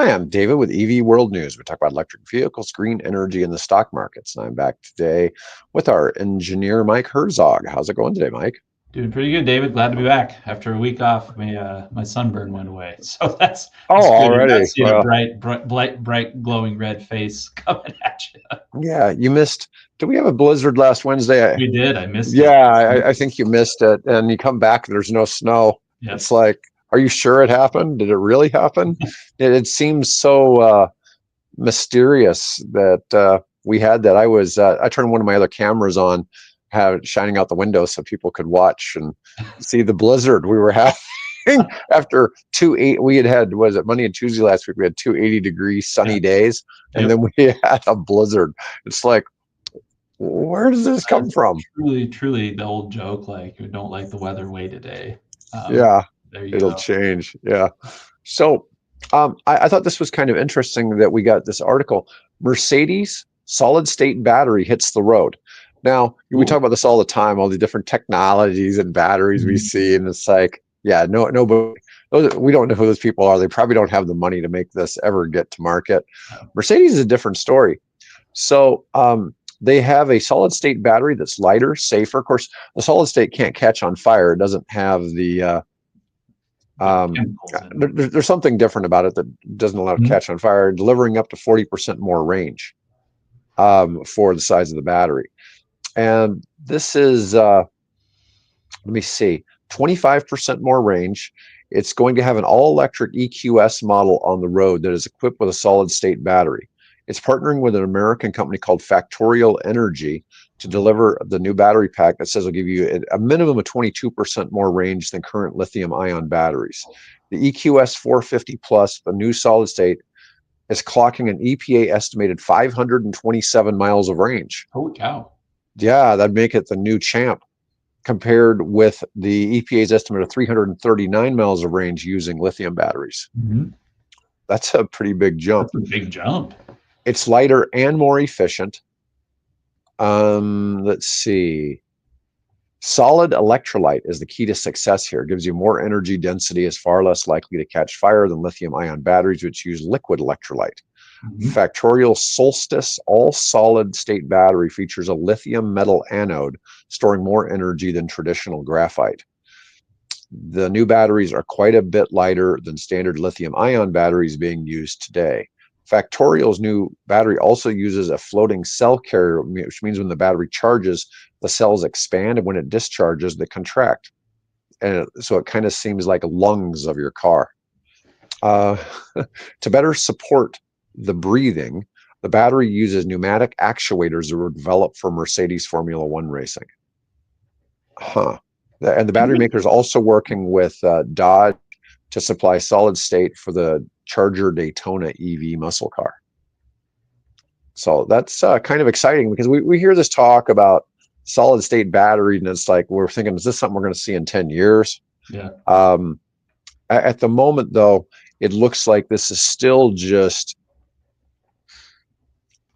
Hi, I'm David with EV World News. We talk about electric vehicles, green energy, and the stock markets. And I'm back today with our engineer, Mike Herzog. How's it going today, Mike? Doing pretty good, David. Glad to be back. After a week off, my sunburn went away, so that's Oh, good. I'm not already. seeing a Well, bright, glowing red face coming at you. yeah, you missed. Did we have a blizzard last Wednesday? We did. I missed Yeah, it. I think you missed it. And you come back, there's no snow. It's Yep. like, are you sure it happened? Did it really happen? It seems so mysterious that we had that. I turned one of my other cameras on, had it shining out the window so people could watch and see the blizzard we were having after we had was it Monday and Tuesday last week, we had 280-degree sunny Yep. days, and Yep. then we had a blizzard. It's like, where does this come from? Truly the old joke, like, you don't like the weather, wait a day. Um, Yeah, there you it'll go. change. Yeah. So I thought this was kind of interesting that we got this article. Mercedes solid state battery hits the road. Now, we talk Cool. about this all the time, all the different technologies and batteries we Mhm. see, and it's like, yeah, nobody, we don't know who those people are. They probably don't have the money to make this ever get to market. Yeah. Mercedes is a different story. So they have a solid state battery that's lighter, safer. Of course, the solid state can't catch on fire. It doesn't have the The um, chemicals in it. there's something different about it that doesn't allow it to Mhm. catch on fire, delivering up to 40% more range for the size of the battery. And this is, let me see, 25% more range. It's going to have an all-electric EQS model on the road that is equipped with a solid-state battery. It's partnering with an American company called Factorial Energy to deliver the new battery pack that says it'll give you a minimum of 22% more range than current lithium-ion batteries. The EQS 450 Plus, the new solid-state, is clocking an EPA estimated 527 miles of range. Holy cow. Yeah, that'd make it the new champ compared with the EPA's estimate of 339 miles of range using lithium batteries. Mhm. That's a pretty big jump. That's a big jump. It's lighter and more efficient. Let's see. Solid electrolyte is the key to success here. It gives you more energy density, is far less likely to catch fire than lithium ion batteries, which use liquid electrolyte. Mhm. Factorial Solstice all solid state battery features a lithium metal anode, storing more energy than traditional graphite. The new batteries are quite a bit lighter than standard lithium ion batteries being used today. Factorial's new battery also uses a floating cell carrier, which means when the battery charges, the cells expand, and when it discharges, they contract. And so it kind of seems like lungs of your car. Uh, to better support the breathing, the battery uses pneumatic actuators that were developed for Mercedes Formula One racing. Huh. And the battery maker is also working with Dodge to supply solid state for the Charger Daytona EV muscle car. So that's kind of exciting because we hear this talk about solid state battery, and it's like we're thinking, is this something we're going to see in 10 years? Yeah. Um, at the moment, though, it looks like this is still just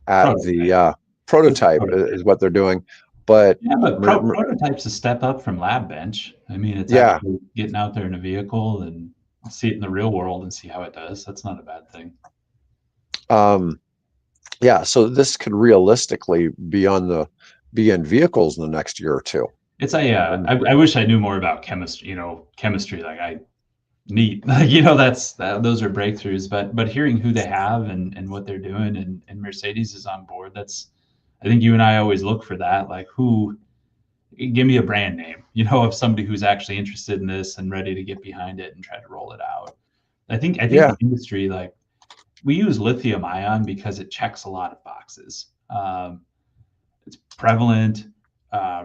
at the Prototype. Just a prototype is prototype. what they're doing. But Yeah, but prototype's a step up from lab bench. I mean, it's yeah, actually getting out there in a vehicle and see it in the real world and see how it does. That's not a bad thing. um, yeah. So this could realistically be in vehicles in the next year or two. It's a, And I wish I knew more about chemistry, chemistry, like neat, like, those are breakthroughs, but hearing who they have and what they're doing and Mercedes is on board, I think you and I always look for that, like give me a brand name, of somebody who's actually interested in this and ready to get behind it and try to roll it out. I think yeah, the industry, like, we use lithium ion because it checks a lot of boxes. It's prevalent,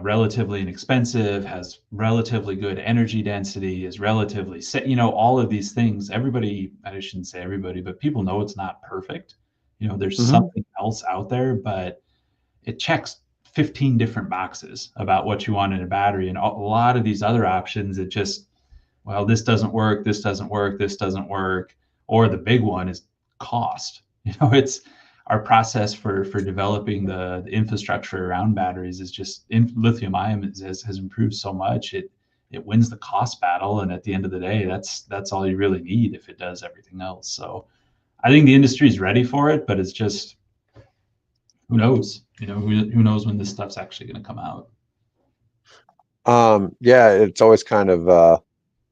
relatively inexpensive, has relatively good energy density, is relatively, all of these things. Everybody, I shouldn't say everybody, but people know it's not perfect. There's hmm something else out there, but it checks 15 different boxes about what you want in a battery. And a lot of these other options, it just, well, this doesn't work, this doesn't work, this doesn't work. Or the big one is cost. It's our process for developing the infrastructure around batteries is just lithium ion has improved so much. It wins the cost battle, and at the end of the day, that's all you really need if it does everything else. So I think the industry is ready for it, but it's just who knows? Who knows when this stuff's actually going to come out? Yeah, it's always kind of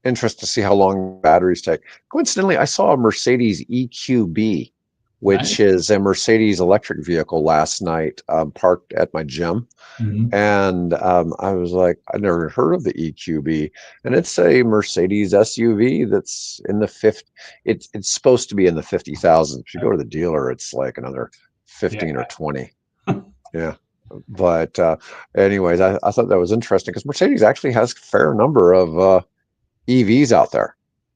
interesting to see how long batteries take. Coincidentally, I saw a Mercedes EQB, which Nice. is a Mercedes electric vehicle, last night, parked at my gym. Mm-hmm. And I was like, I never heard of the EQB, and it's a Mercedes SUV that's in the 50. It's supposed to be in the 50,000s. If you go to the dealer, it's like another Yeah. 15 or 20. Yeah. But anyways, I thought that was interesting because Mercedes actually has a fair number of EVs out there,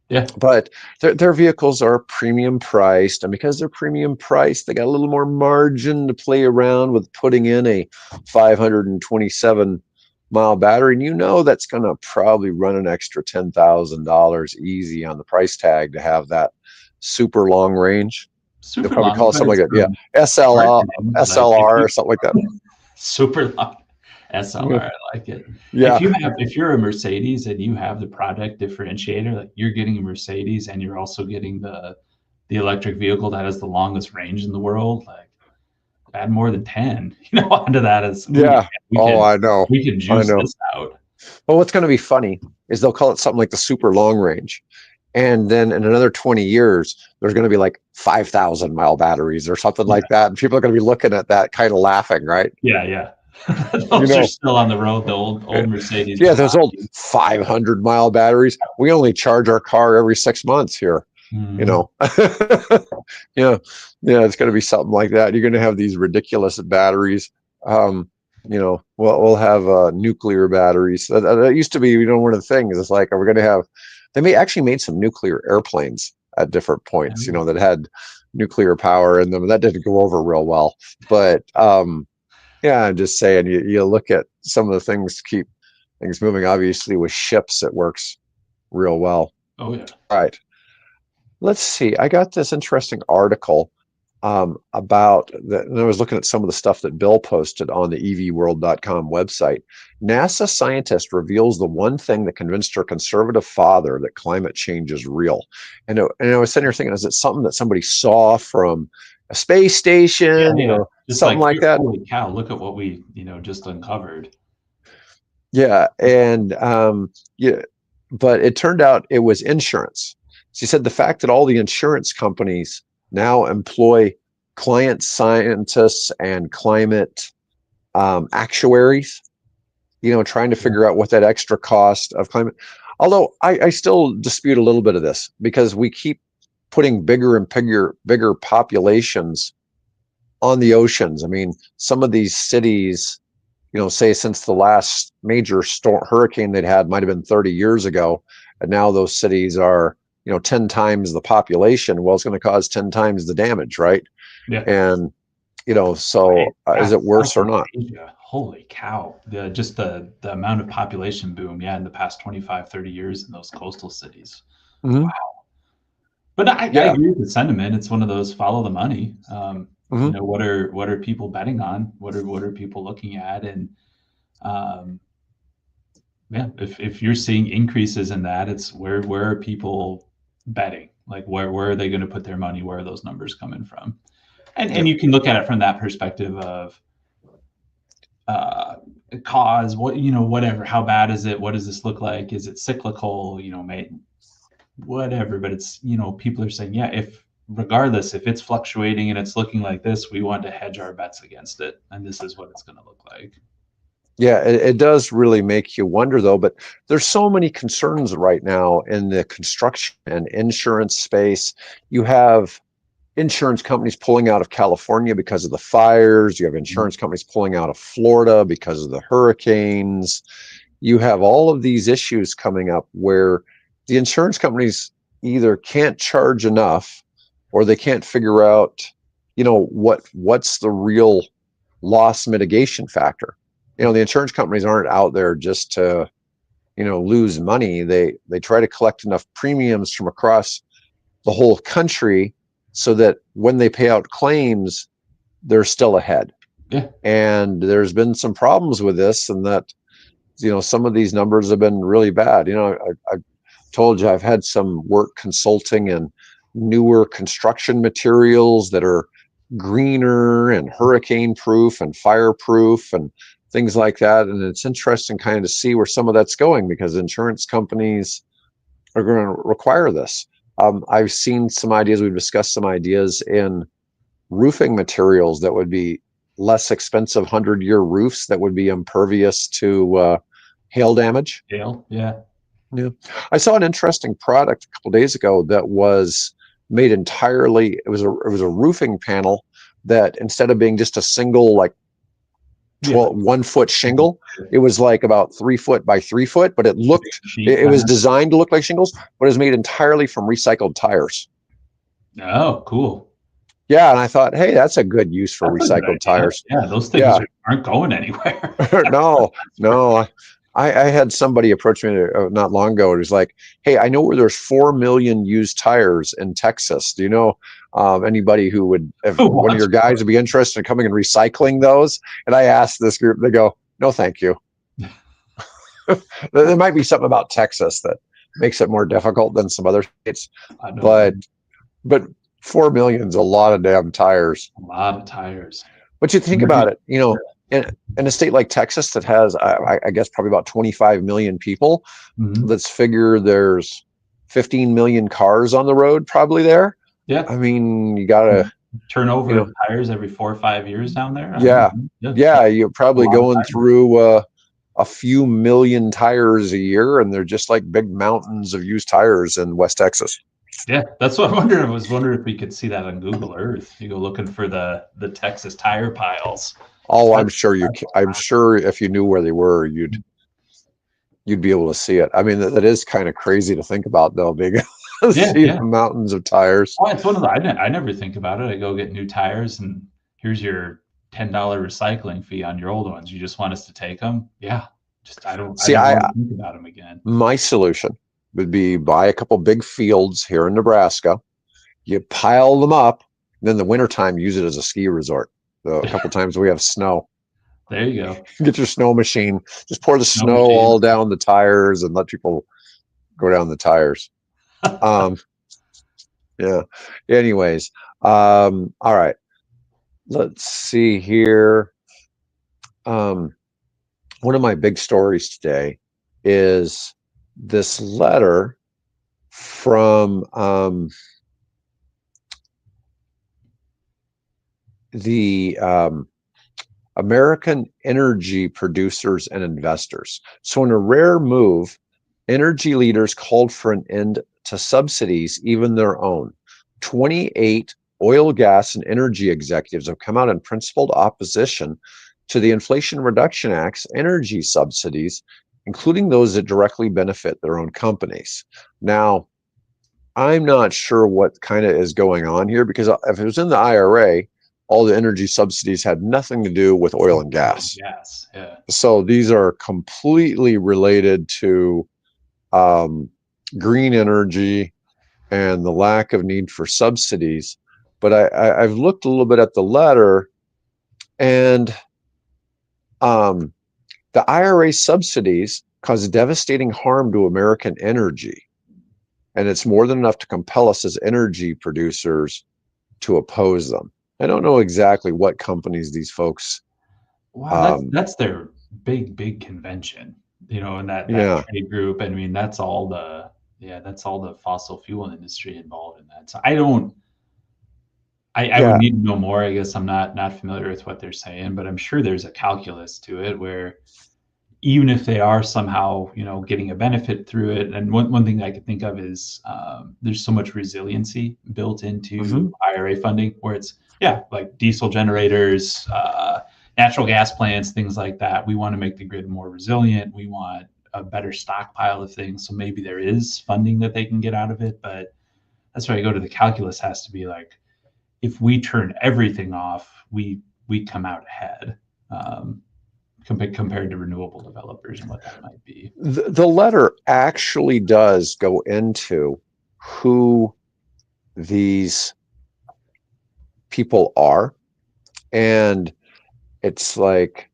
Yeah. but their vehicles are premium priced, and because they're premium priced, they got a little more margin to play around with putting in a 527-mile battery, and that's going to probably run an extra $10,000 easy on the price tag to have that super long range. They'll Super probably long, call it but something it's like that. Yeah, from SLR, marketing. Like if SLR you or something like that. super long SLR, I like it. Yeah. If you're a Mercedes and you have the product differentiator, like you're getting a Mercedes and you're also getting the electric vehicle that has the longest range in the world, like add more than 10, onto that as, oh yeah, Yeah. we Oh, can I know. we can I juice know. this out. Well, what's going to be funny is they'll call it something like the super long range. And then in another 20 years, there's going to be like 5,000-mile batteries or something Yeah, like that. And people are going to be looking at that kind of laughing, right? yeah, yeah. You Those are know, still on the road, the old Mercedes yeah, those behind old you. 500-mile batteries. We only charge our car every 6 months here, you Mhm. know. Yeah, yeah, it's going to be something like that. You're going to have these ridiculous batteries. Um, we'll have nuclear batteries. That used to be, one of the things. It's like, are we going to have? They may actually made some nuclear airplanes at different points, that had nuclear power in them. That didn't go over real well, but yeah, I'm just saying. You look at some of the things to keep things moving. Obviously, with ships, it works real well. Oh yeah. All right. Let's see. I got this interesting article about that. And I was looking at some of the stuff that Bill posted on the evworld.com website. NASA scientist reveals the one thing that convinced her conservative father that climate change is real. And I was sitting here thinking, is it something that somebody saw from a space Yeah, station, yeah. Just something like, like that? holy cow, look at what we, just uncovered. Yeah. And yeah, but it turned out it was insurance. She said the fact that all the insurance companies now employ client scientists and climate actuaries, trying to Yeah. figure out what that extra cost of climate. Although I still dispute a little bit of this because we keep putting bigger and bigger populations on the oceans. I mean, some of these cities, say since the last major hurricane they'd had might have been 30 years ago, and now those cities are, 10 times the population. Well, it's going to cause 10 times the damage, right? Yeah. And, Right. so is Yeah, it worse or Southeast not? Asia. Holy cow. The amount of population boom, yeah, in the past 25, 30 years in those coastal cities. Wow. Hmm. But I Yeah. agree with the sentiment. It's one of those follow the money. Hmm. What are people betting on? What are people looking at? And um, yeah, if you're seeing increases in that, it's where are people betting? Like where are they going to put their money? Where are those numbers coming from? And Yep. you can look at it from that perspective of uh, cause, whatever, how bad is it, what does this look like, is it cyclical, whatever. But it's, people are saying, yeah, if regardless, if it's fluctuating and it's looking like this, we want to hedge our bets against it, and this is what it's going to look like. Yeah, it does really make you wonder, though. But there's so many concerns right now in the construction and insurance space. You have insurance companies pulling out of California because of the fires. You have insurance companies pulling out of Florida because of the hurricanes. You have all of these issues coming up where the insurance companies either can't charge enough or they can't figure out, what's the real loss mitigation factor. The insurance companies aren't out there just to, lose money. They try to collect enough premiums from across the whole country so that when they pay out claims, they're still ahead. Yeah. And there's been some problems with this, and that, some of these numbers have been really bad. I told you I've had some work consulting and newer construction materials that are greener and hurricane proof and fireproof and things like that. And it's interesting kind of to see where some of that's going, because insurance companies are going to require this. I've seen some ideas, we've discussed some ideas in roofing materials that would be less expensive 100-year roofs that would be impervious to hail damage. Scale, yeah. Yeah. I saw an interesting product a couple days ago that was made entirely, it was a roofing panel that, instead of being just a single like Yeah, like 1 foot shingle, it was like about 3 foot by 3 foot, but sheet it kind was of. designed to look like shingles, but it was made entirely from recycled tires. Oh, cool. Yeah, and I thought, hey, that's a good use for That's a good recycled idea. tires. Yeah, those things Yeah. aren't going anywhere. No, no. I had somebody approach me not long ago. It was like, hey, I know where there's 4 million used tires in Texas. Do you know anybody who would, if Who one of wants your guys would be interested in coming and recycling those? And I asked this group, they go, no, thank you. There might be something about Texas that makes it more difficult than some other states, I don't but know. but 4 million's a lot of damn tires. A lot of tires. But you think about it, in a state like Texas that has, I guess, probably about 25 million people, Mhm. let's figure there's 15 million cars on the road probably there. Yeah. I mean, you gotta, Turn you over know, tires every 4 or 5 years down there. I yeah, mean, yeah, yeah, you're a probably lot of going tires. through a few million tires a year, and they're just like big mountains of used tires in West Texas. Yeah, that's what I'm wondering. I was wondering if we could see that on Google Earth. You go looking for the Texas tire piles. Oh, That's, I'm sure if you knew where they were, you'd be able to see it. I mean, that is kind of crazy to think about, though, being able to yeah, see yeah. the mountains of tires. Oh, it's one of the. I never think about it. I go get new tires, and here's your $10 recycling fee on your old ones. You just want us to take them? Yeah. Just I don't. I See, never I want to think about them again. my solution would be buy a couple big fields here in Nebraska. You pile them up, then the wintertime use it as a ski resort. So a couple times we have snow. There you go. Get your snow machine, just pour the Snow snow machine. all down the tires and let people go down the tires. Um, yeah. Anyways, all right. Let's see here. Um, one of my big stories today is this letter from the American energy producers and investors. So, in a rare move, energy leaders called for an end to subsidies, even their own. 28 oil, gas, and energy executives have come out in principled opposition to the Inflation Reduction Act's energy subsidies, including those that directly benefit their own companies. Now, I'm not sure what kind of is going on here, because if it was in the IRA, all the energy subsidies had nothing to do with oil and gas. Yes. Yeah. So these are completely related to green energy and the lack of need for subsidies. But I've looked a little bit at the letter, and the IRA subsidies cause devastating harm to American energy. And it's more than enough to compel us as energy producers to oppose them. I don't know exactly what companies these folks. Wow, that's their big convention, and that Yeah, trade group. I mean, that's all the fossil fuel industry involved in that. So I would yeah, need to know more. I guess I'm not familiar with what they're saying, but I'm sure there's a calculus to it where even if they are somehow, getting a benefit through it. And one thing I could think of is there's so much resiliency built into hmm IRA funding, where it's yeah, like diesel generators, natural gas plants, things like that. We want to make the grid more resilient. We want a better stockpile of things. So maybe there is funding that they can get out of it, but that's where I go to the calculus has to be like, if we turn everything off, we come out ahead. Compared to renewable developers and what that might be. the letter actually does go into who these people are, and it's like,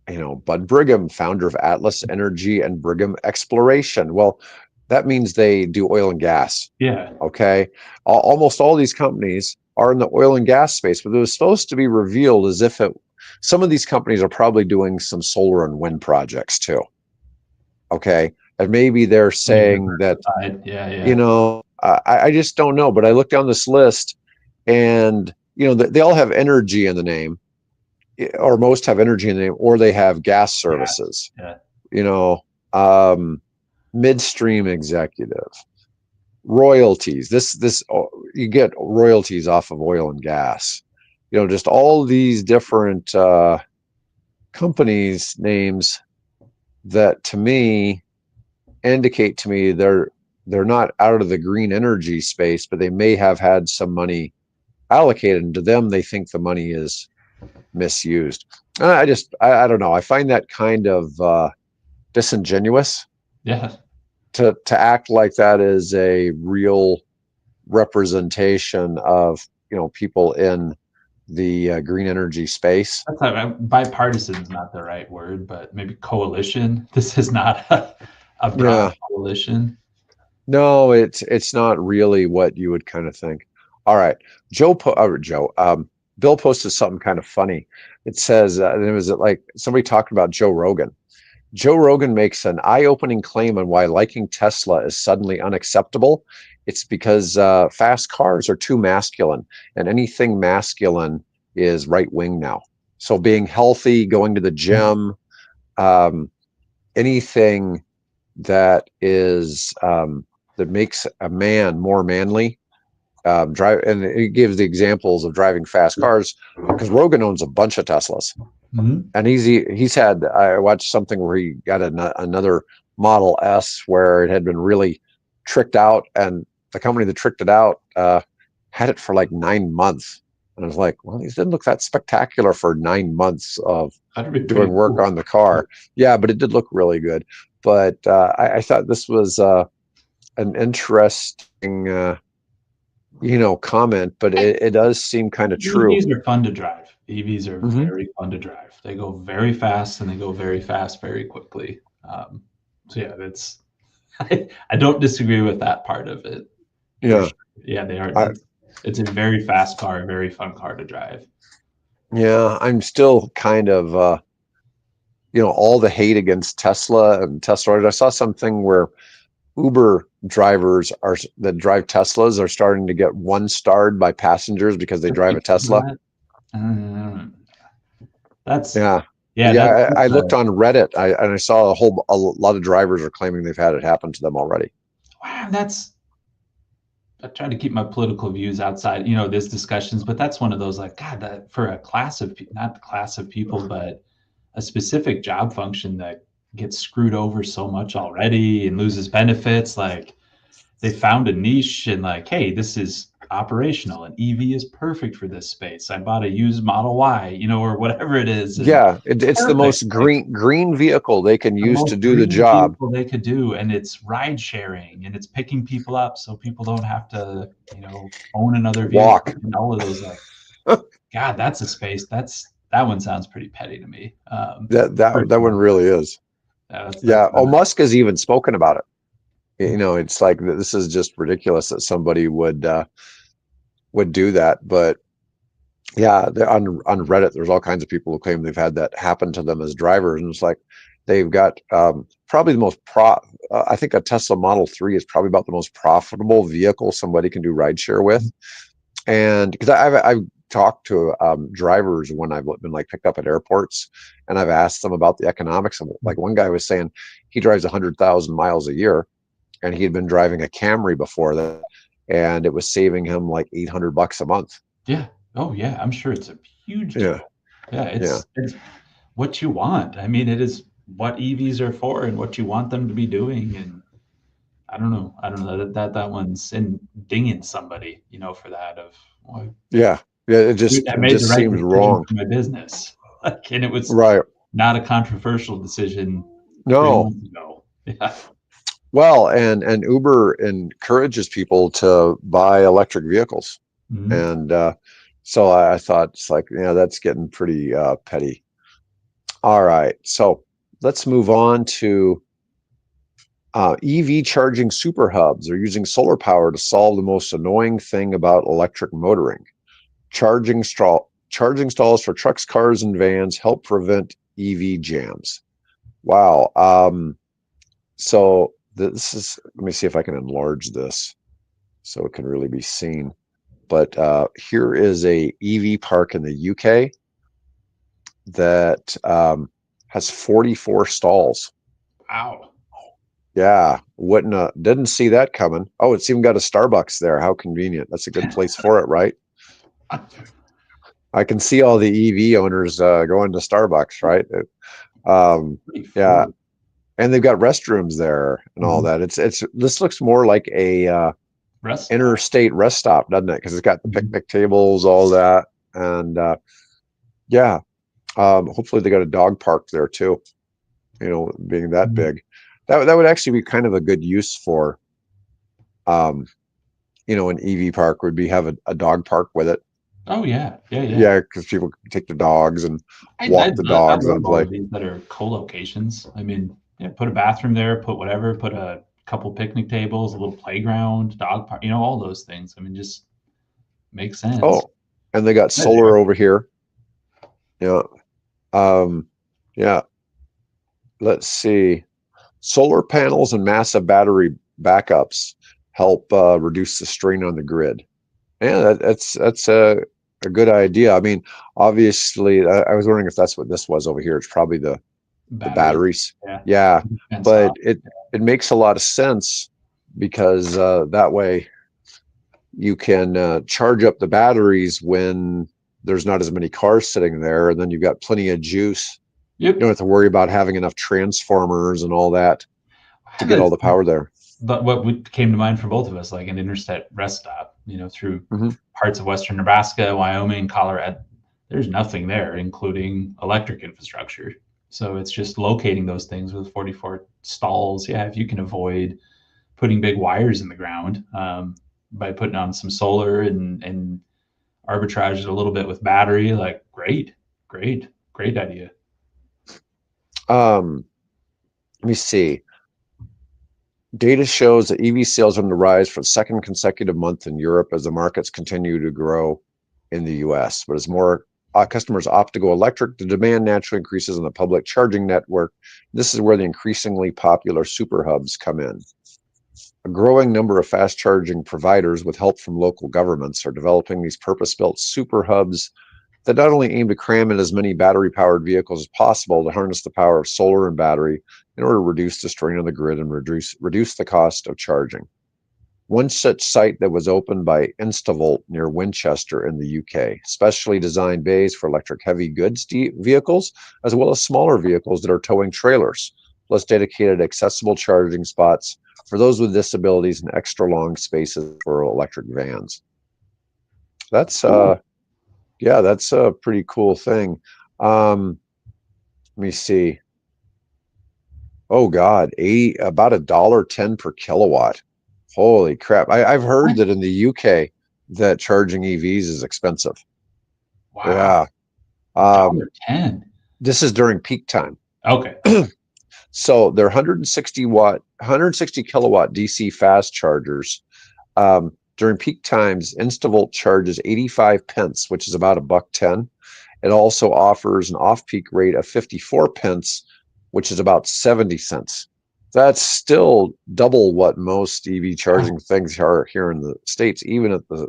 Bud Brigham, founder of Atlas Energy and Brigham Exploration. Well, that means they do oil and gas. Yeah. Okay. Almost all these companies are in the oil and gas space, but it was supposed to be revealed as if some of these companies are probably doing some solar and wind projects too. Okay. And maybe they're Pretty saying that, diversified. Yeah, yeah. I just don't know. But I looked down this list and, they all have energy in the name, or most have energy in the name, or they have gas Gas. services, Yeah. you know, um, midstream executive, royalties. You get royalties off of oil and gas. Just all these different companies names that to me indicate to me they're not out of the green energy space, but they may have had some money allocated, and to them they think the money is misused. And I don't know. I find that kind of disingenuous Yeah. to act like that is a real representation of people in the green energy space. That's not, bipartisan is not the right word, but maybe coalition. This is not a broad Yeah, coalition. no, it's not really what you would kind of think. All right, Bill posted something kind of funny. It says, and it was like somebody talking about Joe Rogan. Joe Rogan makes an eye-opening claim on why liking Tesla is suddenly unacceptable. It's because fast cars are too masculine, and anything masculine is right wing now. So being healthy, going to the gym, um, anything that is that makes a man more manly. Drive, and he gives the examples of driving fast cars because Rogan owns a bunch of Teslas, Mm-hmm. and he's had. I watched something where he got another Model S where it had been really tricked out, and the company that tricked it out had it for like 9 months. And I was like, well, these didn't look that spectacular for 9 months of That'd be doing pretty work cool. on the car. Yeah, but it did look really good. But I thought this was an interesting, comment, but it does seem kind of true. EVs are fun to drive. EVs are Hmm. very fun to drive. They go very fast and they go very fast very quickly. So yeah, that's I don't disagree with that part of it for Yeah. sure. Yeah, they are. I, It's a very fast car, a very fun car to drive. yeah, I'm still kind of, all the hate against Tesla and Tesla. I saw something where Uber drivers that drive Teslas are starting to get one starred by passengers because they For drive a people Tesla. that, um, that's Yeah. yeah, Yeah, I that's looked on Reddit, and I saw a lot of drivers are claiming they've had it happen to them already. wow, that's I try to keep my political views outside, these discussions, but that's one of those like, God, that for a class of, not the class of people, but a specific job function that gets screwed over so much already and loses benefits. Like they found a niche and like, hey, this is operational and EV is perfect for this space. I bought a used Model Y, or whatever it is, and Yeah, it's the perfect. most Like green vehicle they can the use most to do the green job. vehicle they could do, and it's ride sharing and it's picking people up so people don't have to own another vehicle Walk. and all of those. Like, god, that's a space. That one sounds pretty petty to me, That one personally. really is. Yeah, that's Yeah. Oh, not. Musk has even spoken about it. It's like this is just ridiculous that somebody would do that. But yeah, on Reddit, there's all kinds of people who claim they've had that happen to them as drivers, and it's like they've got probably the most pro. I think a Tesla Model 3 is probably about the most profitable vehicle somebody can do rideshare with. And because I've talked to drivers when I've been like picked up at airports, and I've asked them about the economics. And like one guy was saying, he drives 100,000 miles a year, and he had been driving a Camry before that, and it was saving him like $800 a month. Yeah. Oh yeah, I'm sure it's a huge Yeah, deal. Yeah, yeah, it's what you want. I mean, it is what EVs are for and what you want them to be doing. And I don't know. I don't know that one's in dinging somebody, for that of, well, yeah, yeah. It I it made the just right seems decision wrong. for my business. Like, and it was Right. not a controversial decision 3 No. months ago. Yeah. Well, and Uber encourages people to buy electric vehicles, Mhm. and so I thought it's like, that's getting pretty petty. All right, so let's move on to EV charging super hubs are using solar power to solve the most annoying thing about electric motoring. Charging stalls for trucks, cars, and vans help prevent EV jams. Wow. So this is, let me see if I can enlarge this so it can really be seen. But here is a EV park in the UK that has 44 stalls. Wow. Yeah, wouldn't didn't see that coming. Oh, it's even got a Starbucks there. How convenient. That's a good place for it, right? I can see all the EV owners going to Starbucks, right? Um, yeah, 34. and they've got restrooms there and all Mhm. that. It's this looks more like a Rest stop. interstate rest stop, doesn't it? Because it's got the Mhm. picnic tables, all that, and yeah. Hopefully they got a dog park there too. You know, being that Mhm. big, that would actually be kind of a good use for um, an EV park would be have a dog park with it. Oh yeah, yeah, yeah. Yeah, because people can take their dogs and I walk the dogs love and all play. of these that are co-locations. I mean, yeah, put a bathroom there, put whatever, put a couple picnic tables, a little playground, dog park, all those things. I mean, just makes sense. Oh, and they got Yeah, they solar are. over here. Yeah. Um, yeah. Let's see. Solar panels and massive battery backups help reduce the strain on the grid. Yeah, that's a good idea. I mean, obviously, I was wondering if that's what this was over here. It's probably the Batteries. batteries. Yeah. Yeah, And but stop. it makes a lot of sense because that way you can charge up the batteries when there's not as many cars sitting there, and then you've got plenty of juice. You don't Yep. have to worry about having enough transformers and all that to And get all the power there. but what came to mind for both of us, like an interstate rest stop, through Hmm. parts of Western Nebraska, Wyoming, Colorado, there's nothing there, including electric infrastructure. So it's just locating those things with 44 stalls. Yeah, if you can avoid putting big wires in the ground by putting on some solar and arbitrage it a little bit with battery, like great idea. Um, Let me see. Data shows that EV sales are on the rise for the second consecutive month in Europe as the markets continue to grow in the US. But as more customers opt to go electric, the demand naturally increases in the public charging network. This is where the increasingly popular super hubs come in. A growing number of fast charging providers, with help from local governments, are developing these purpose built super hubs that not only aim to cram in as many battery powered vehicles as possible to harness the power of solar and battery in order to reduce the strain on the grid and reduce the cost of charging. One such site that was opened by Instavolt near Winchester in the UK, specially designed bays for electric heavy goods vehicles, as well as smaller vehicles that are towing trailers, plus dedicated accessible charging spots for those with disabilities and extra long spaces for electric vans. That's Cool. yeah, that's a pretty cool thing. Let me see. Oh God, 80 about $1.10 per kilowatt. Holy crap. I've heard What? that in the UK that charging EVs is expensive. Wow. Yeah. Um, $1.10. this is during peak time. Okay. So they're 160 kilowatt DC fast chargers. During peak times, Instavolt charges 85 pence, which is about $1.10. It also offers an off-peak rate of 54 pence, which is about 70 cents. That's still double what most EV charging things are here in the States, even at the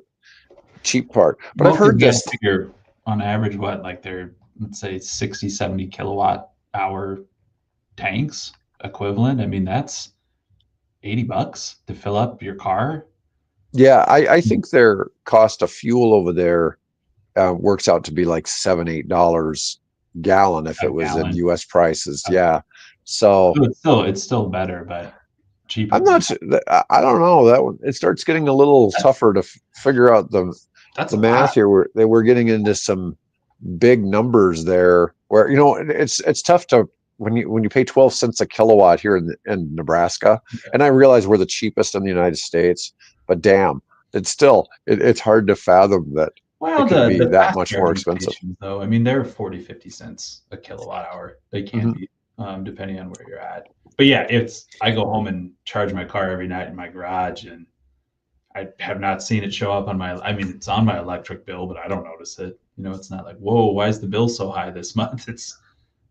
cheap part. But I've Most of heard guys this. figure on average what, like they're, let's say 60, 70 kilowatt hour tanks equivalent. I mean, that's $80 to fill up your car. Yeah, I think their cost of fuel over there works out to be like $7, $8 gallon if A it was in gallon. US prices. Okay. Yeah. So So it's still better, but cheaper I'm than not that. sure. I don't know that one. It starts getting a little That's tougher to figure out that's the a lot. math here. We're getting into some big numbers there. Where it's tough to when you pay 12 cents a kilowatt here in Nebraska, Yeah. and I realize we're the cheapest in the United States, but damn, it's hard to fathom that Well, it could be the that fast much more charging expensive. stations, though, I mean, they're 40, 50 cents a kilowatt hour. They can Hmm. be, depending on where you're at. But yeah, it's I go home and charge my car every night in my garage, and I have not seen it show up on my. I mean, it's on my electric bill, but I don't notice it. You know, it's not like, whoa, why is the bill so high this month? It's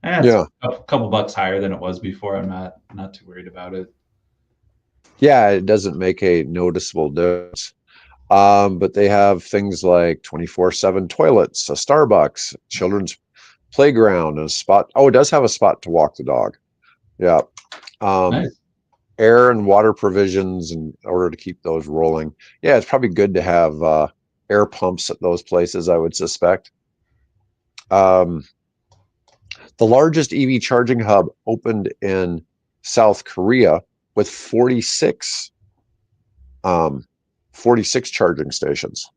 Yeah. a couple bucks higher than it was before. I'm not too worried about it. Yeah, it doesn't make a noticeable difference. But they have things like 24/7 toilets, a Starbucks, children's playground, and a spot. Oh, it does have a spot to walk the dog. Yeah. Um, Nice. air and water provisions in order to keep those rolling. Yeah, it's probably good to have air pumps at those places, I would suspect. Um, the largest EV charging hub opened in South Korea with um, 46 charging stations.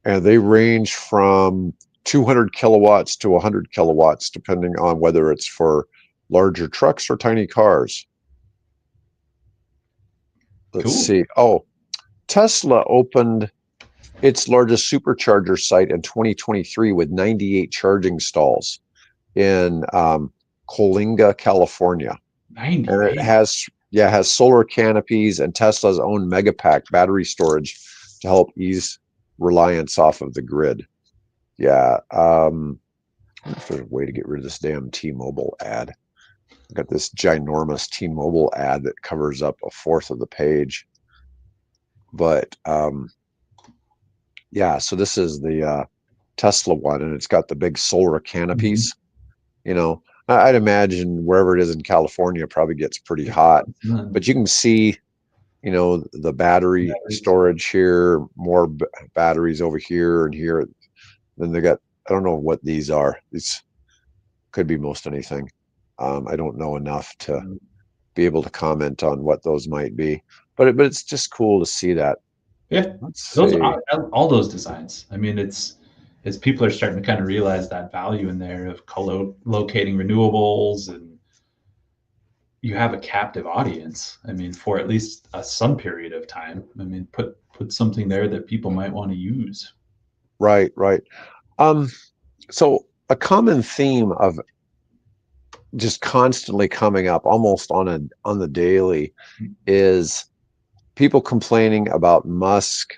And they range from 200 kilowatts to 100 kilowatts, depending on whether it's for larger trucks or tiny cars. Let's Cool. see. Oh, Tesla opened its largest supercharger site in 2023 with 98 charging stalls in Coalinga, California. And it 98. has, yeah, it has solar canopies and Tesla's own Megapack battery storage to help ease reliance off of the grid. Yeah. I wonder if there's a way to get rid of this damn T-Mobile ad. I've got this ginormous T-Mobile ad that covers up a fourth of the page. But yeah, so this is the Tesla one, and it's got the big solar Mhm. canopies. You know, I'd imagine wherever it is in California probably gets pretty hot, but you can see, you know, the battery Batteries. storage here, more batteries over here and here. Then they got, I don't know what these are. These could be most anything. I don't know enough to be able to comment on what those might be, but it's just cool to see that. Yeah, Let's those see. are all those designs. I mean, it's people are starting to kind of realize that value in there of co-locating renewables, and you have a captive audience. I mean, for at least some period of time. I mean, put something there that people might want to use. Right, right. Um, so a common theme of just constantly coming up almost on the daily is people complaining about Musk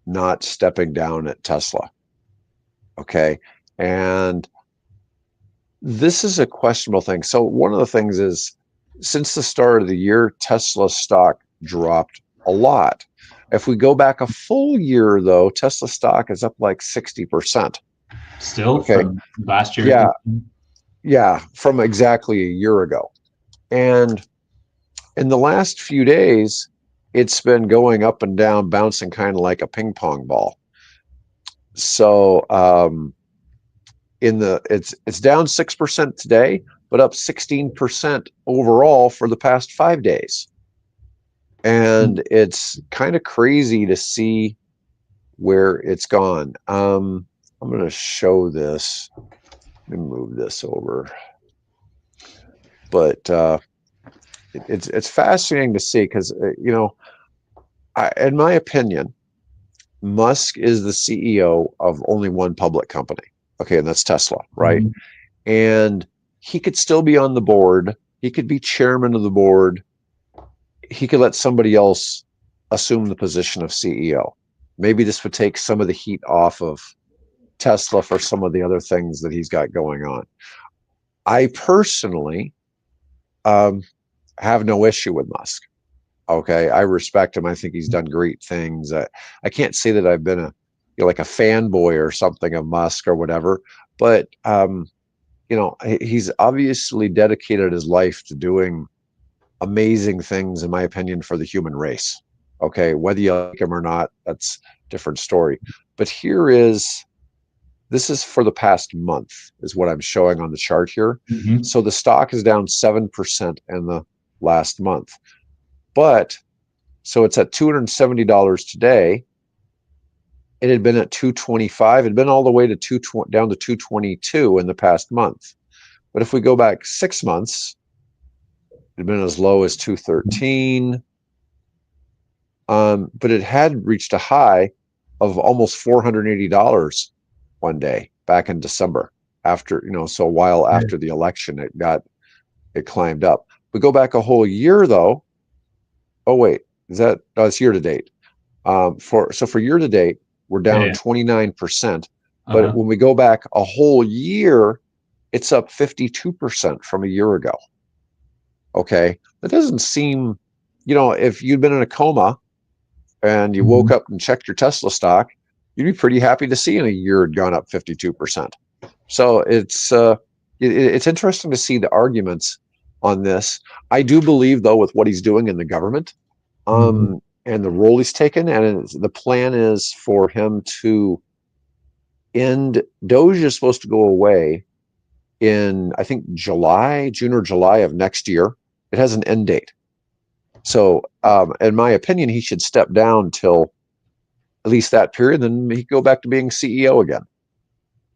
not stepping down at Tesla. Okay. And this is a questionable thing. So one of the things is since the start of the year, Tesla stock dropped a lot. If we go back a full year, though, Tesla stock is up like 60%. Still Okay. from last year. Yeah. Yeah. From exactly a year ago. And in the last few days, it's been going up and down, bouncing kind of like a ping pong ball. So it's down 6% today, but up 16% overall for the past 5 days. And it's kind of crazy to see where it's gone. I'm going to show this. Let me move this over. But it's fascinating to see because you know, in my opinion, Musk is the CEO of only one public company. Okay, and that's Tesla, right? Mhm. And he could still be on the board. He could be chairman of the board. He could let somebody else assume the position of CEO. Maybe this would take some of the heat off of Tesla for some of the other things that he's got going on. I personally um, have no issue with Musk. Okay, I respect him. I think he's done great things. I can't say that I've been a you know, like a fanboy or something of Musk or whatever, but you know, he's obviously dedicated his life to doing amazing things, in my opinion, for the human race. Okay, whether you like him or not, that's a different story. But here is this is for the past month, is what I'm showing on the chart here. Mhm. So the stock is down 7% in the last month. But so it's at $270 today. It had been at 225. It had been all the way to down to 222 in the past month. But if we go back 6 months, it had been as low as 213. But it had reached a high of almost $480 one day back in December after, you know, so a while Right. after the election, it climbed up. We go back a whole year though. Oh wait, is that no, it's year to date. For year to date, we're Yeah, down yeah. 29%. But Uh-huh. when we go back a whole year, it's up 52% from a year ago. Okay. That doesn't seem, if you'd been in a coma and you woke Mhm. up and checked your Tesla stock, you'd be pretty happy to see in a year it had gone up 52%. So it's interesting to see the arguments on this. I do believe, though, with what he's doing in the government, Mhm. and the role he's taken, and the plan is for him to end. Doge is supposed to go away in, I think, June or July of next year. It has an end date. So, in my opinion, he should step down till at least that period, then he go back to being CEO again.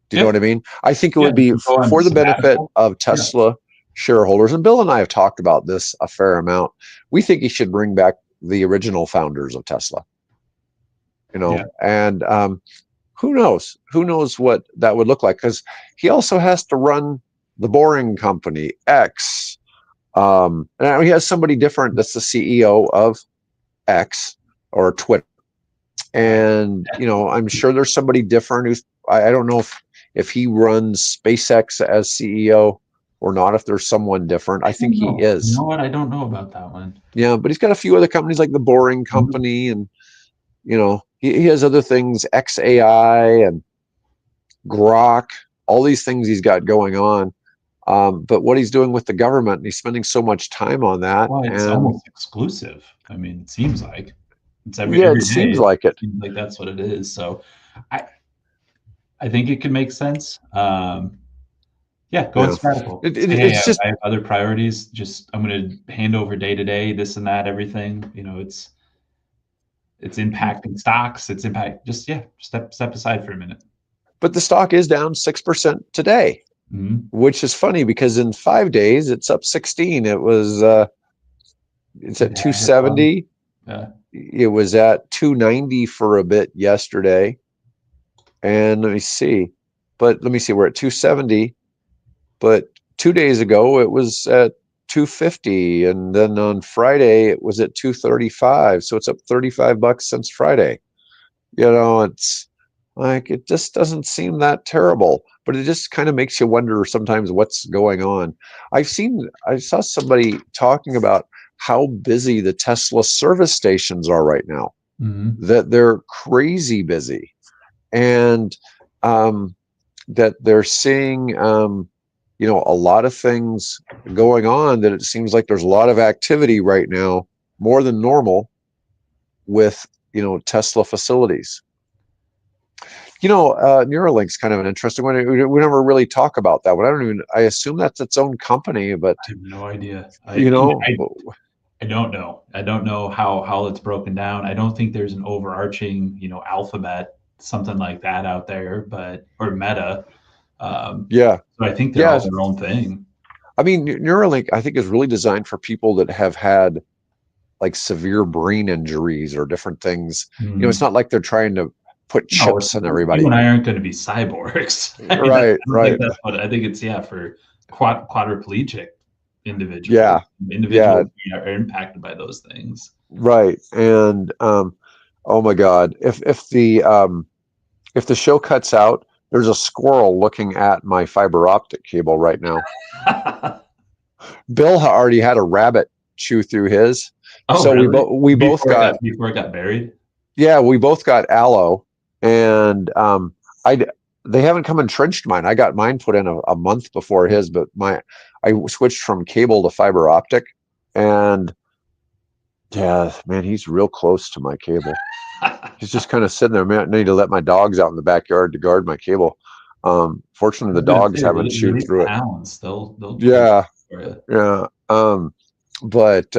Do you know Yeah. what I mean? I think it Yeah. would be Go on for the benefit sabbatical. of Yeah. Tesla shareholders. And Bill and I have talked about this a fair amount. We think he should bring back the original founders of Tesla. Yeah. And who knows? Who knows what that would look like? Because he also has to run the Boring Company, X. And he has somebody different that's the CEO of X or Twitter. And I'm sure there's somebody different who's, I don't know if he runs SpaceX as CEO or not, if there's someone different. I I think don't he know. You is. know what? I don't know about that one. Yeah, but he's got a few other companies like the Boring Mhm. Company, and he has other things, XAI and Grok, all these things he's got going on. But what he's doing with the government, and he's spending so much time on that, Well, it's and almost exclusive. I mean, it seems like it's every yeah, it every day. seems It like it. seems like that's what it is. So, I I think it could make sense. Yeah, go on Yeah, sabbatical. Say, hey, it's just I have other priorities. Just I'm going to hand over day to day, this and that, everything. It's impacting stocks. It's impact. Just yeah, step aside for a minute. but the stock is down 6% today, Hmm. which is funny because in 5 days it's up 16. It's at Yeah, that's fun. 270. Yeah. It was at 290 for a bit yesterday. And let me see, we're at 270, but 2 days ago it was at 250. And then on Friday it was at 235. So it's up $35 since Friday. It's like it just doesn't seem that terrible, but it just kind of makes you wonder sometimes what's going on. I saw somebody talking about how busy the Tesla service stations are right now, Hmm. that they're crazy busy, and that they're seeing a lot of things going on, that it seems like there's a lot of activity right now, more than normal, with Tesla facilities. Neuralink's kind of an interesting one. We never really talk about that one. I assume that's its own company, but I have no idea. you know, I don't know. I don't know how it's broken down. I don't think there's an overarching, alphabet, something like that out there, but or Meta. yeah, So I think they're yeah. all their own thing. I mean, Neuralink, I think, is really designed for people that have had like severe brain injuries or different things. It's Mm. not like they're trying to put No, chips in you everybody. and I aren't going to be cyborgs. I mean, Right, I don't think right. that's what I think it's, yeah, for quadriplegic individuals. Yeah, yeah, Individuals are impacted by those things. right. And oh my God, if the show cuts out, there's a squirrel looking at my fiber optic cable right now. Bill already had a rabbit chew through his, Oh, so we really? both we both got, Before it got buried? yeah, we both got aloe, and I they haven't come and trenched mine. I got mine put in a month before his, but I switched from cable to fiber optic, and yeah, man, he's real close to my cable. He's just kind of sitting there. Man, I need to let my dogs out in the backyard to guard my cable. Fortunately, I the was gonna dogs say, haven't chewed release through the it. hounds. They'll take Yeah, care of it. yeah. But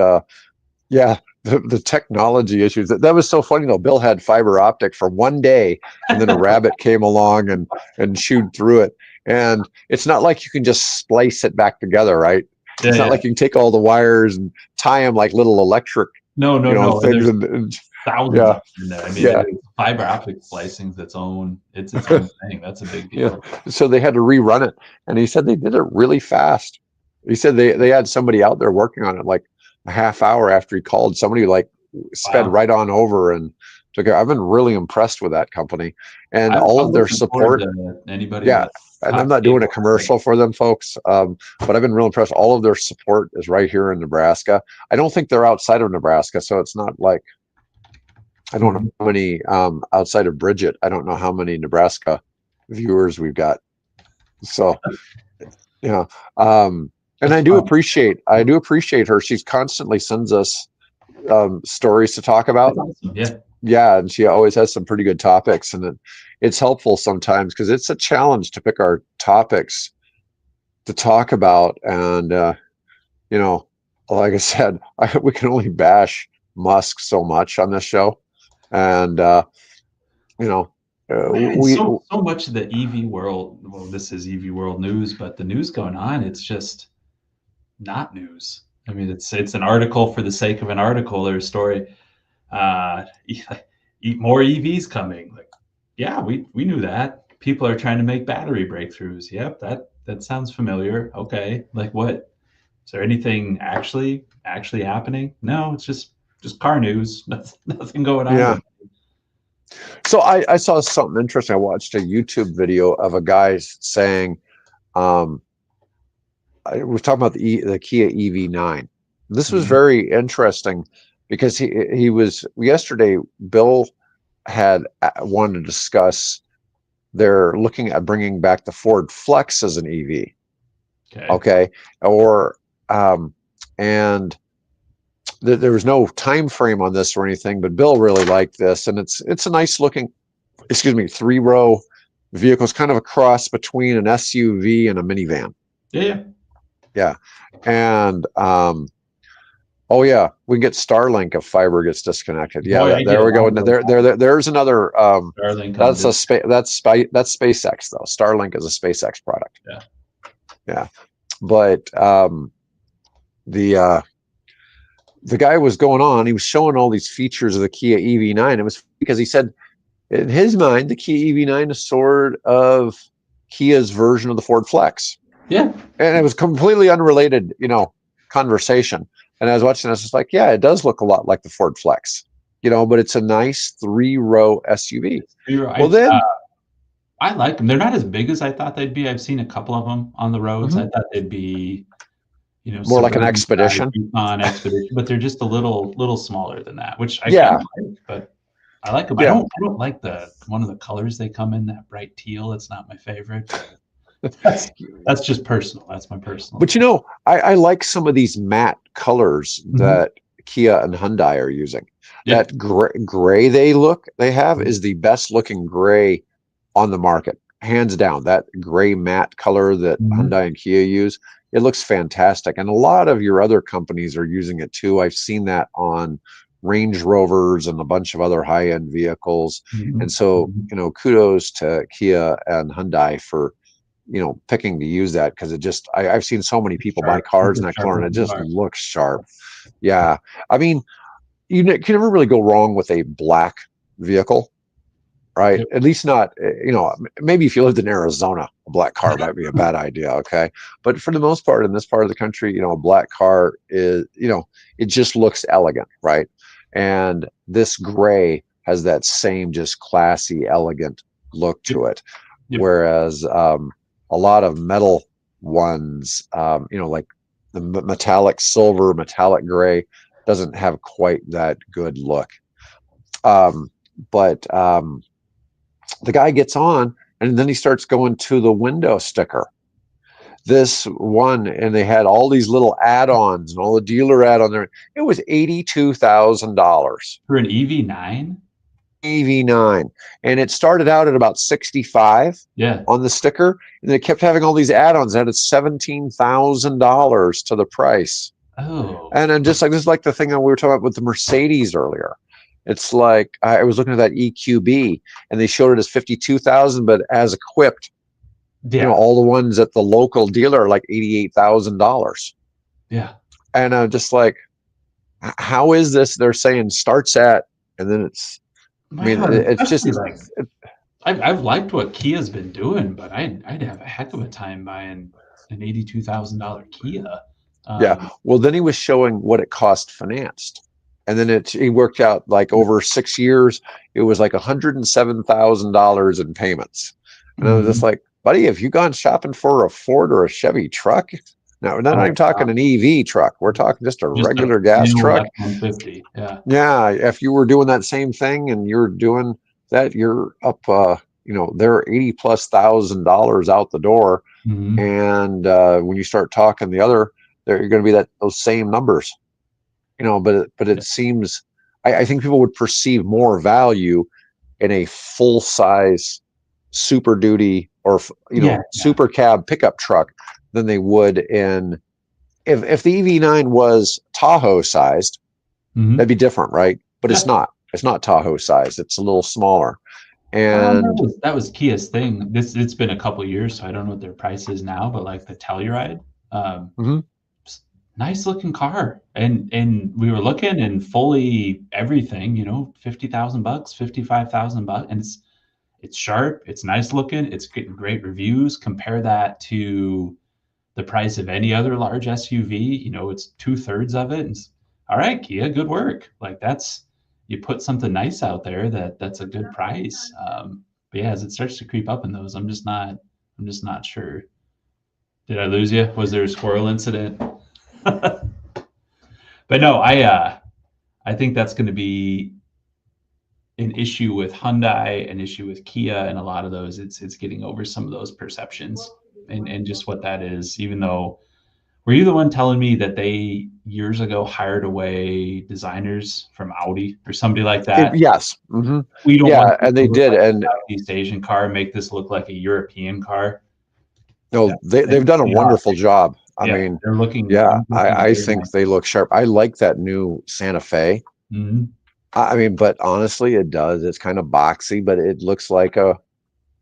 yeah, the technology issues. That was so funny though. Bill had fiber optic for one day, and then a rabbit came along and chewed through it. And it's not like you can just splice it back together, right? Yeah, It's not yeah. like you can take all the wires and tie them like little electric, No, no, no. And things. there's And thousands of yeah, them in there. I mean, yeah. fiber optic splicing's its own. It's its own thing. That's a big Yeah. deal. So they had to rerun it, and he said they did it really fast. He said they had somebody out there working on it like a half hour after he called. Somebody like sped Wow. right on over and took it. I've been really impressed with that company and all I'm of their looking forward support. to anybody Yeah. with And I'm hot not doing a cable. commercial for them, folks, but I've been real impressed. All of their support is right here in Nebraska. I don't think they're outside of Nebraska, so it's not like I don't know Mhm. how many outside of Bridget. I don't know how many Nebraska viewers we've got. So yeah, and That's fun. I do appreciate her. She's constantly sends us stories to talk That's about. awesome. Yeah. Yeah, and she always has some pretty good topics, and it's helpful sometimes because it's a challenge to pick our topics to talk about. And you know, like I said, we can only bash Musk so much on this show, and you know, I mean, we so much of the EV world. Well, this is EV world news, but the news going on, it's just not news. I mean, it's an article for the sake of an article or a story. Uh, more EVs coming. Like, yeah, we knew that. People are trying to make battery breakthroughs. Yep, that sounds familiar. Okay, like what? Is there anything actually happening? No, it's just car news. Nothing going on yeah. with. So I saw something interesting. I watched a YouTube video of a guy saying, um, I was talking about the Kia EV9. This was Mhm. very interesting because he was yesterday. Bill had wanted to discuss. They're looking at bringing back the Ford Flex as an EV. Okay. Okay, or and there was no time frame on this or anything, but Bill really liked this, and it's a nice looking, excuse me, 3 row vehicle. It's kind of a cross between an SUV and a minivan. Yeah, yeah. Yeah, and oh yeah, we can get Starlink if fiber gets disconnected. Yeah, Boy, I get there a we lot go. of those There's another. Starlink on That's this. a that's SpaceX though. Starlink is a SpaceX product. Yeah. Yeah, but the the guy was going on. He was showing all these features of the Kia EV9. It was because he said in his mind the Kia EV9 is sort of Kia's version of the Ford Flex, Yeah. and it was completely unrelated, conversation. And I was watching this, it's like, yeah, it does look a lot like the Ford Flex, but it's a nice 3 row SUV. You're Well, right. then, I like them. They're not as big as I thought they'd be. I've seen a couple of them on the roads. mhm, I thought they'd be, more like an suburban size expedition. Yukon Expedition, but they're just a little smaller than that, which I kind Yeah, of like, but I like them. yeah. I don't like the one of the colors they come in, that bright teal. It's not my favorite, but that's just personal. That's my personal But thing. I like some of these matte colors Mhm. that Kia and Hyundai are using. Yeah. That gray they have is the best looking gray on the market, hands down. That gray matte color that Mhm. Hyundai and Kia use, it looks fantastic. And a lot of your other companies are using it too. I've seen that on Range Rovers and a bunch of other high-end vehicles. And Mhm. so, Mhm. kudos to Kia and Hyundai for picking to use that because I've seen so many people buy Sharp, cars in super that sharp color and it looking just car. looks sharp. Yeah. I mean, can never really go wrong with a black vehicle, right? Yep. At least not, maybe if you lived in Arizona, a black car might be a bad idea. Okay. But for the most part, in this part of the country, a black car is, it just looks elegant, right? And this gray has that same just classy, elegant look Yep. to it. Yep. Whereas a lot of metal ones, like the metallic silver, metallic gray, doesn't have quite that good look. But the guy gets on and then he starts going to the window sticker. This one, and they had all these little add-ons and all the dealer add-on there. It was $82,000. For an EV9? EV9, and it started out at about 65 Yeah. on the sticker, and they kept having all these add-ons. Added $17,000 to the price. Oh. And then just like this is like the thing that we were talking about with the Mercedes earlier. It's like I was looking at that EQB and they showed it as 52,000, but as equipped, Yeah. all the ones at the local dealer are like $88,000. Yeah. And I'm just like, how is this? They're saying starts at, and then I mean, Well, it's just, especially I've liked what Kia's been doing, but I'd have a heck of a time buying. an $82,000 Kia. Yeah. Um, Well, then he was showing what it cost financed. And then he worked out like over 6 years, it was like $107,000 in payments. And I was just mhm. like, buddy, have you gone shopping for a Ford or a Chevy truck? No, we're not Oh, even talking wow. an EV truck. We're talking just a Just a regular gas plain old truck. F-150. Yeah. Yeah. If you were doing that same thing and you're doing that, you're up, they're 80 plus $1,000 out the door. Mhm. And when you start talking the other, they're going to be those same numbers, but it Yeah. seems I think people would perceive more value in a full size Super Duty or Yeah. Yeah. super cab pickup truck than they would in if the EV9 was Tahoe sized, that'd Mhm. be different, right? But it's Yeah. not. It's not Tahoe sized. It's a little smaller. That And was Kia's thing. It's been a couple years, so I don't know what their price is now, but like the Telluride, um, mhm. nice looking car. And we were looking and fully everything, 50,000 bucks, 55,000 bucks. And it's sharp, it's nice looking, it's getting great reviews. Compare that to the price of any other large SUV, it's two-thirds of it. And all right, Kia, good work. Like you put something nice out there that's a good price. But yeah, as it starts to creep up in those, I'm just not sure. Did I lose you? Was there a squirrel incident? But no, I think that's going to be an issue with Hyundai, an issue with Kia, and a lot of those. It's getting over some of those perceptions and just what that is. Even though, were you the one telling me that they years ago hired away designers from Audi or somebody like that? Yes. Hmm. We don't want Yeah, this and to they look did. like And a Southeast Asian car, make this look like a European car. Yeah, no, they've done a they are. wonderful job. I Yeah, mean, they're yeah, looking I very think nice. they look sharp. I like that new Santa Fe. Mhm. I mean, but honestly, it does. It's kind of boxy, but it looks like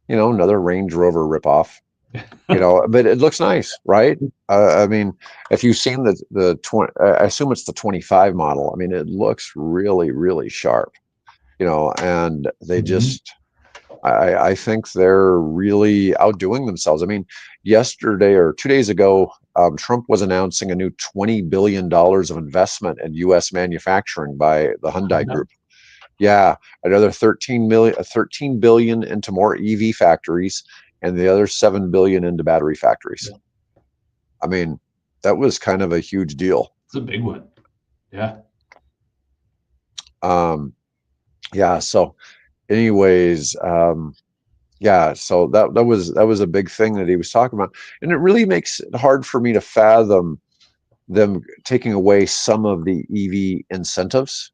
another Range Rover ripoff. But it looks nice, right? I mean, if you've seen the 20, I assume it's the 25 model. I mean, it looks really, really sharp. And they Mhm. just I think they're really outdoing themselves. I mean, yesterday or 2 days ago, Trump was announcing a new $20 billion of investment in U.S. manufacturing by the Hyundai Honda. Group. Yeah, another 13 billion into more EV factories, and the other 7 billion into battery factories. Yeah, I mean, that was kind of a huge deal. it's a big one. Yeah. Um, yeah. So, anyways, yeah, so that was a big thing that he was talking about, and it really makes it hard for me to fathom them taking away some of the EV incentives,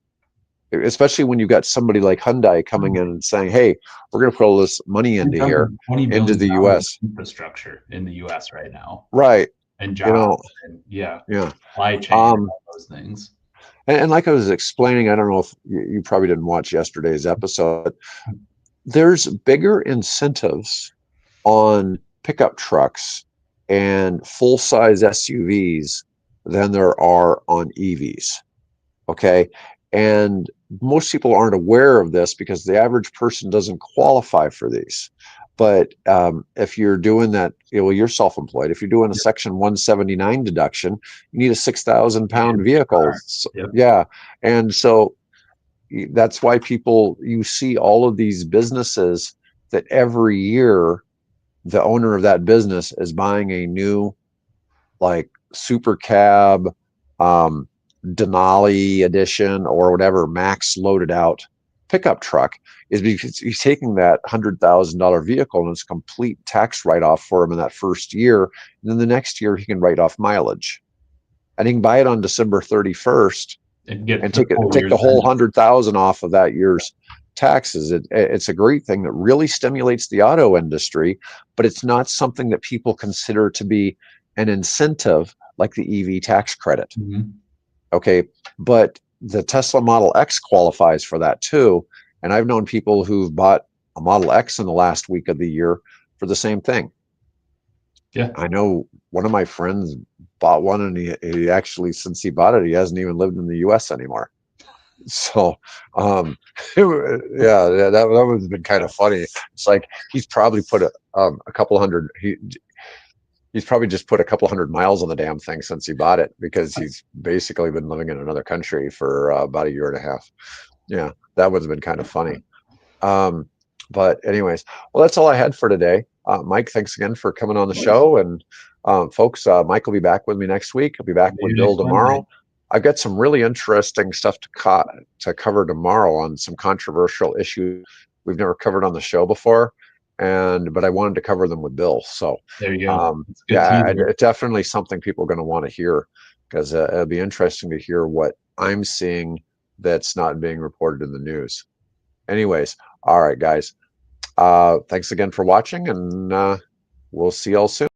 especially when you've got somebody like Hyundai coming in and saying, "Hey, we're going to put all this money We're into here, talking $20 into billion the U.S." infrastructure in the US right now, Right? and You jobs know, and yeah, yeah. supply chain and Um, all those things. and like I was explaining, I don't know if you probably didn't watch yesterday's episode. There's bigger incentives on pickup trucks and full size SUVs than there are on EVs. Okay. And most people aren't aware of this because the average person doesn't qualify for these. But if you're doing that, you're self employed. If you're doing a Yep. Section 179 deduction, you need a 6,000 A pound huge vehicle. car. Yep. Yeah. And so that's why you see all of these businesses that every year the owner of that business is buying a new like super cab, um, Denali edition or whatever max loaded out pickup truck, is because he's taking that $100,000 vehicle and it's a complete tax write off for him in that first year. And then the next year he can write off mileage, and he can buy it on December 31st And get and the full take year's the whole benefit. 100,000 off of that year's taxes. It's a great thing that really stimulates the auto industry, but it's not something that people consider to be an incentive like the EV tax credit. Mhm. Okay, but the Tesla Model X qualifies for that too. And I've known people who've bought a Model X in the last week of the year for the same thing. Yeah. I know one of my friends bought one, and he actually, since he bought it, he hasn't even lived in the US anymore. So, um, yeah, that was been kind of funny. It's like he's probably put a couple hundred. he's probably just put a couple hundred miles on the damn thing since he bought it because he's basically been living in another country for about a year and a half. Yeah, that would have been kind of funny. Um, but anyways, well, that's all I had for today. Mike, thanks again for coming on the show. And folks, Mike will be back with me next week. I'll be back Maybe with Bill next Wednesday. tomorrow. I've got some really interesting stuff to cover tomorrow on some controversial issues we've never covered on the show before, and but I wanted to cover them with Bill. So, There you go. It's a good yeah, teaser. it's definitely something people are going to want to hear because it'll be interesting to hear what I'm seeing that's not being reported in the news. Anyways, all right, guys. Thanks again for watching, and we'll see y'all soon.